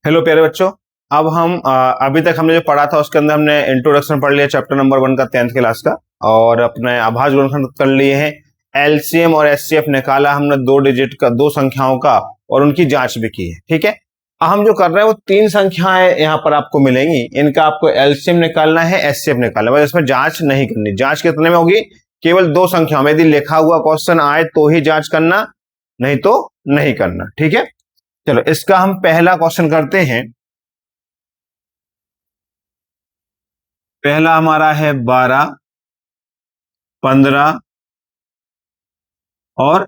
Hello प्यारे बच्चों। अब हम अभी तक हमने जो पढ़ा था उसके अंदर हमने इंट्रोडक्शन पढ़ लिया चैप्टर नंबर 1 का 10th क्लास का, और अपने आभाज्य गुणनखंड कर लिए हैं। एलसीएम और एचसीएफ निकाला हमने 2 डिजिट का, 2 संख्याओं का, और उनकी जांच भी की है। ठीक है, अब हम जो कर रहे हैं वो 3 संख्याएं यहाँ पर आपको मिलेंगी। इनका आपको एलसीएम निकालना है, एचसीएफ निकालना है, इसमें जांच नहीं करनी। जांच कितने में होगी? केवल 2 संख्याओं में। यदि लिखा हुआ क्वेश्चन आए तो ही जांच करना, नहीं तो नहीं करना। ठीक है, चलो इसका हम पहला क्वेश्चन करते हैं। पहला हमारा है 12, 15 और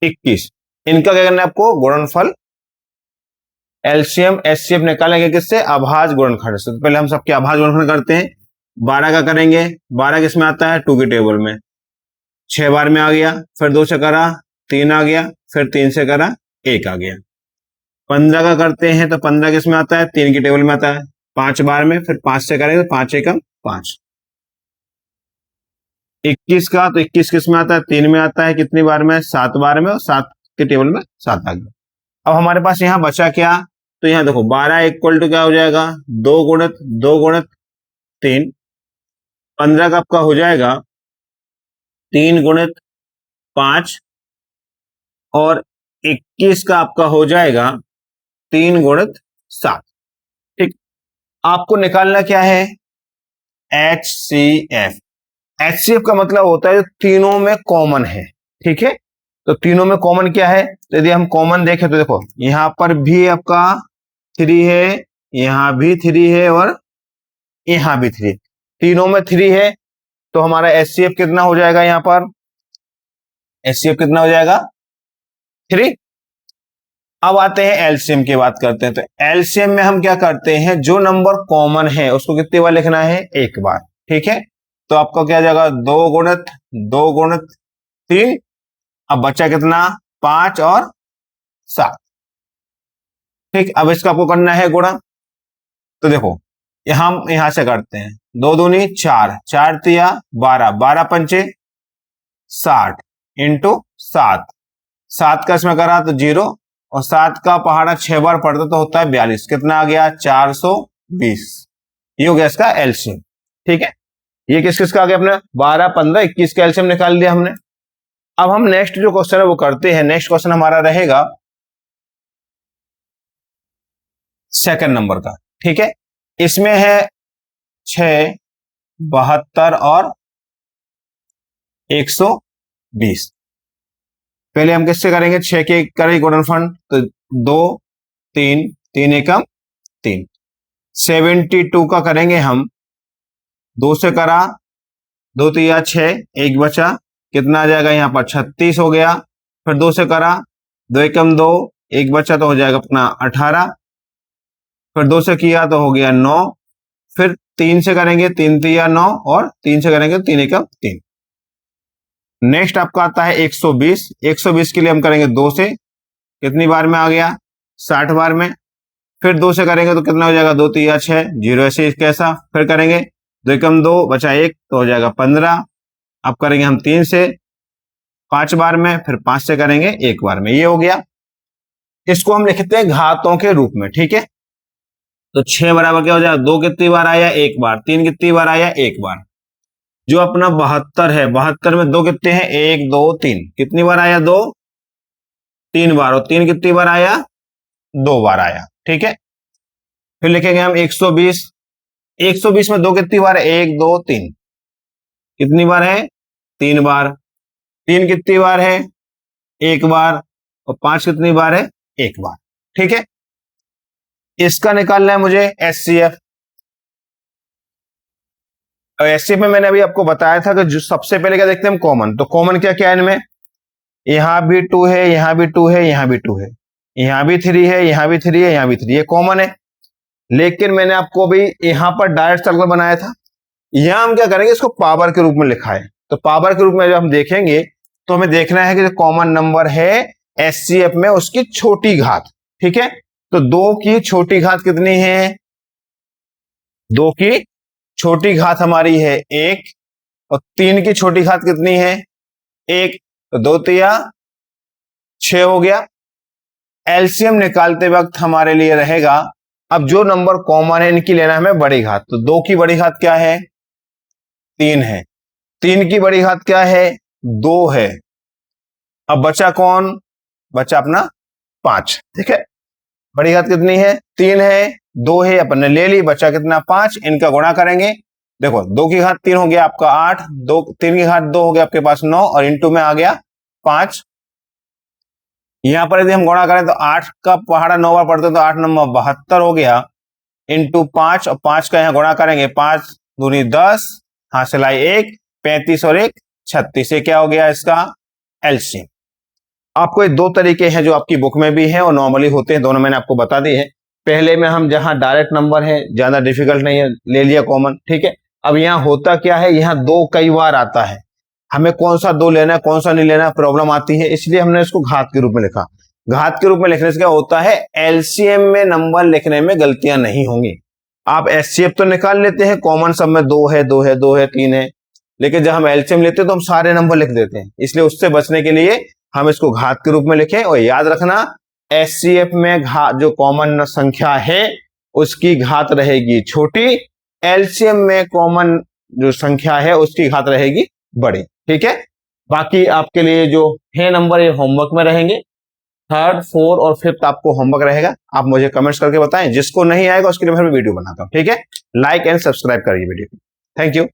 21। इनका क्या करना है आपको? गुणनफल एलसीएम एचसीएफ निकालेंगे किससे? अभाज्य गुणनखंड से। तो पहले हम सबके अभाज्य गुणनखंड करते हैं। 12 का करेंगे। 12 किस में आता है? 2 की टेबल में। 6 बार में आ गया, फिर 2 से करा 3 आ गया, फिर 3 से करा 1 आ गया। 15 का करते हैं तो 15 किस में आता है? 3 की टेबल में आता है। 5 बार में, फिर 5 से करेंगे तो 5 एकम 5। 21 का तो 21 किस में आता है? 3 में आता है। कितनी बार में? 7 बार में, और 7 के टेबल में 7 आ गया। अब हमारे पास यहाँ बचा क्या? तो यहाँ देखो 12 इक्वल टू क्या हो जाएगा? 2 गुणित 2 गुणित 3। 15 का आपका हो जाएगा 3 गुणित 5, और 21 का आपका हो जाएगा 3 गुणित 7। ठीक, आपको निकालना क्या है? HCF। HCF का मतलब होता है जो तीनों में कॉमन है। ठीक है, तो तीनों में कॉमन क्या है? तो यदि हम कॉमन देखें तो देखो यहां पर भी आपका 3 है, यहां भी 3 है, और यहां भी 3। तीनों में 3 है, तो हमारा HCF कितना हो जाएगा? यहां पर HCF कितना हो जाएगा? 3। अब आते हैं एलसीएम की बात करते हैं। तो एलसीएम में हम क्या करते हैं? जो नंबर कॉमन है उसको कितनी बार लिखना है? 1 बार। ठीक है, तो आपका क्या जाएगा? 2 गुणित 2 गुणित 3। अब बचा कितना? 5 और 7। ठीक, अब इसका आपको करना है गुणा। तो देखो हम यहां से करते हैं। 2 दूनी 4, 4 तिया 12, 12 पंचे 60 इंटू 7। 7 का इसमें करा तो 0, और 7 का पहाड़ा 6 बार पड़ता तो होता है 42। कितना आ गया? 420। ये हो गया इसका एलसीएम। ठीक है, ये किस किस का आ गया? अपने 12, 15, 21 का एलसीएम निकाल लिया हमने। अब हम नेक्स्ट जो क्वेश्चन है वो करते हैं। नेक्स्ट क्वेश्चन हमारा रहेगा सेकंड नंबर का। ठीक है, इसमें है 6, 72 और 120। पहले हम किससे करेंगे? 6 के करेंगे गुणनफल, तो 2 3 3 एकम 3। 72 का करेंगे हम। 2 से करा 2 तिया 6, 1 बचा। कितना आ जाएगा? यहाँ पर 36 हो गया। फिर 2 से करा 2 एकम 2, 1 बचा तो हो जाएगा अपना 18। फिर 2 से किया तो हो गया 9। फिर 3 से करेंगे 3 तिया 9, और 3 से करेंगे 3 एकम 3। नेक्स्ट आपका आता है 120। 120 के लिए हम करेंगे 2 से। कितनी बार में आ गया? 60 बार में। फिर 2 से करेंगे तो कितना हो जाएगा? 2 तिया 6, 0 ऐसे कैसा। फिर करेंगे 2 एकम 2, बचा 1 तो हो जाएगा 15। अब करेंगे हम 3 से 5 बार में, फिर 5 से करेंगे 1 बार में। ये हो गया। इसको हम लिखते हैं घातों के रूप में। ठीक है, तो 6 बराबर क्या हो जाएगा? 2 कितनी बार आया? 1 बार। 3 कितनी बार आया? 1 बार। जो अपना 72 है, 72 में 2 कितने हैं? 1 2 3। कितनी बार आया? 2 3 बार। और 3 कितनी बार आया? 2 बार आया। ठीक है, फिर लिखेंगे हम 120। 120 में 2 कितनी बार है? 1 2 3। कितनी बार है? 3 बार। 3 कितनी बार है? 1 बार। और 5 कितनी बार है? 1 बार। ठीक है, इसका निकालना है मुझे एचसीएफ। एचसीएफ में मैंने अभी आपको बताया था कि जो सबसे पहले क्या देखते हैं हम? कॉमन। तो कॉमन क्या क्या है इनमें? यहां भी 2 है, यहां भी 2 है, यहां भी 2 है, यहां भी 3 है, यहां भी 3 है, यहां भी 3। ये कॉमन है। लेकिन मैंने आपको अभी यहां पर डायरेक्ट सर्कल बनाया था। यहां हम क्या करेंगे? इसको पावर के रूप में लिखा है। तो पावर के रूप में जब हम देखेंगे तो हमें देखना है कि जो कॉमन नंबर है एचसीएफ में उसकी छोटी घात। ठीक है, तो 2 की छोटी घात कितनी है? 2 की छोटी घात हमारी है 1, और 3 की छोटी घात कितनी है? 1। तो 2 तिया 6 हो गया। एलसीएम निकालते वक्त हमारे लिए रहेगा, अब जो नंबर कॉमन है इनकी लेना हमें बड़ी घात, तो 2 की बड़ी घात क्या है 3 है, 3 की बड़ी घात क्या है 2 है, अब बचा कौन, बचा अपना 5। ठीक है, बड़ी घात कितनी है 3 है, 2 है, अपन ने ले ली, बचा कितना 5, इनका गुणा करेंगे, देखो 2 की घात 3 हो गया आपका 8, 3 की घात 2 हो गया आपके पास 9, और इंटू में आ गया 5। यहां पर यदि हम गुणा करें तो 8 का पहाड़ा 9 बार पढ़ते तो 8 नंबर 72 हो गया, इंटू 5, और 5 का यहां गुणा करेंगे, 5 दूनी 10, हासिल आई 1, 35 और 1 36, ये क्या हो गया इसका एलसीएम। आपको ये 2 तरीके हैं जो आपकी बुक में भी हैं और नॉर्मली होते हैं, दोनों मैंने आपको बता दिए हैं। पहले में हम जहां डायरेक्ट नंबर है, ज्यादा डिफिकल्ट नहीं है, ले लिया कॉमन, ठीक है। अब यहां होता क्या है, यहां 2 कई बार आता है, हमें कौन सा 2 लेना है कौन सा नहीं लेना प्रॉब्लम आती है, इसलिए हमने इसको घात के रूप में लिखा। घात के रूप में लिखने से क्या होता है, एलसीएम में नंबर लिखने में गलतियां नहीं होंगी। आप एचसीएफ तो निकाल लेते हैं, कॉमन सब में 2 है 2 है 2 है 3 है, लेकिन जब हम एलसीएम लेते हैं तो हम सारे नंबर लिख देते हैं, इसलिए उससे बचने के लिए हम इसको घात के रूप में लिखें। और याद रखना एचसीएफ में घात जो कॉमन संख्या है उसकी घात रहेगी छोटी, एलसीएम में कॉमन जो संख्या है उसकी घात रहेगी बड़ी। ठीक है, बाकी आपके लिए जो है नंबर ये होमवर्क में रहेंगे, 3rd, 4th और 5th आपको होमवर्क रहेगा। आप मुझे कमेंट्स करके बताएं, जिसको नहीं आएगा उसके लिए मैं वीडियो बनाता हूं। ठीक है, लाइक एंड सब्सक्राइब करिए वीडियो को। Thank you.